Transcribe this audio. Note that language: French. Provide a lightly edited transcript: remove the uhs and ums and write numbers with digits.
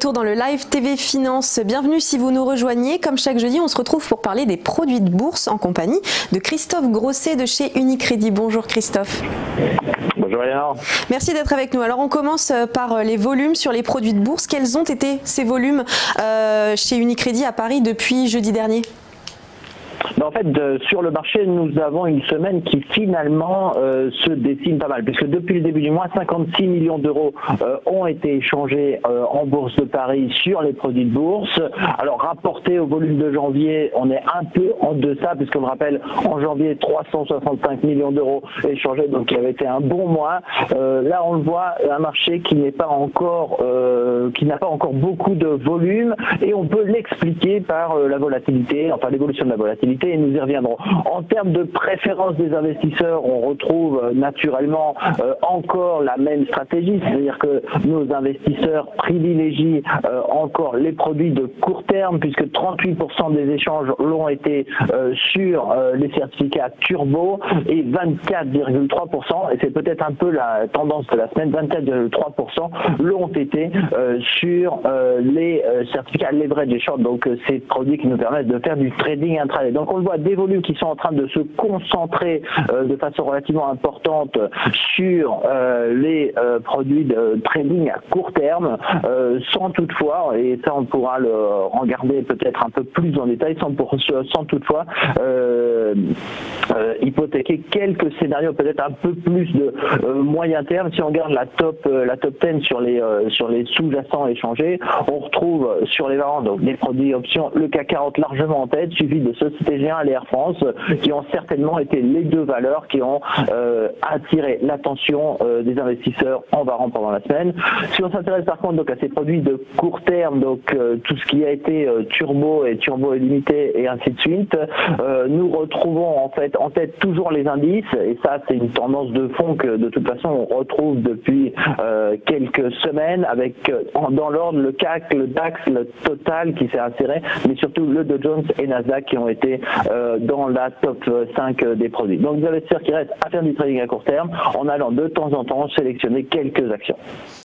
retour dans le live TV Finance. Bienvenue si vous nous rejoignez. Comme chaque jeudi, on se retrouve pour parler des produits de bourse en compagnie de Christophe Grosset de chez Unicredit. Bonjour Christophe. Bonjour Léa. Merci d'être avec nous. Alors on commence par les volumes sur les produits de bourse. Quels ont été ces volumes chez Unicredit à Paris depuis jeudi dernier ? En fait, sur le marché, nous avons une semaine qui finalement se dessine pas mal, puisque depuis le début du mois, 56 millions d'euros ont été échangés en bourse de Paris sur les produits de bourse. Alors, rapporté au volume de janvier, on est un peu en deçà, puisqu'on me rappelle, en janvier, 365 millions d'euros échangés, donc il avait été un bon mois. Là, on le voit, un marché qui n'est pas encore, qui n'a pas encore beaucoup de volume, et on peut l'expliquer par la volatilité, enfin l'évolution de la volatilité. Et nous y reviendrons. En termes de préférence des investisseurs, on retrouve naturellement encore la même stratégie, c'est-à-dire que nos investisseurs privilégient encore les produits de court terme, puisque 38% des échanges l'ont été sur les certificats turbo et 24,3%, et c'est peut-être un peu la tendance de la semaine, 24,3% l'ont été sur les certificats leverage et short, donc ces produits qui nous permettent de faire du trading intraday. Donc on le voit, des volumes qui sont en train de se concentrer de façon relativement importante sur les produits de trading à court terme, sans toutefois, et ça on pourra le regarder peut-être un peu plus en détail, sans toutefois hypothéquer quelques scénarios peut-être un peu plus de moyen terme. Si on regarde la top 10 sur les sous-jacents échangés, on retrouve sur les variantes, donc les produits options, le CAC 40 largement en tête, suivi de Société Générale et Air France, qui ont certainement été les deux valeurs qui ont attiré l'attention des investisseurs en varant pendant la semaine. Si on s'intéresse par contre donc à ces produits de court terme, donc tout ce qui a été turbo et turbo illimité et ainsi de suite, nous retrouvons en fait en tête toujours les indices, et ça c'est une tendance de fond que de toute façon on retrouve depuis quelques semaines, avec dans l'ordre le CAC, le DAX, le Total qui s'est inséré, mais surtout le Dow Jones et Nasdaq qui ont été dans la top 5 des produits. Donc des investisseurs qui restent à faire du trading à court terme en allant de temps en temps sélectionner quelques actions.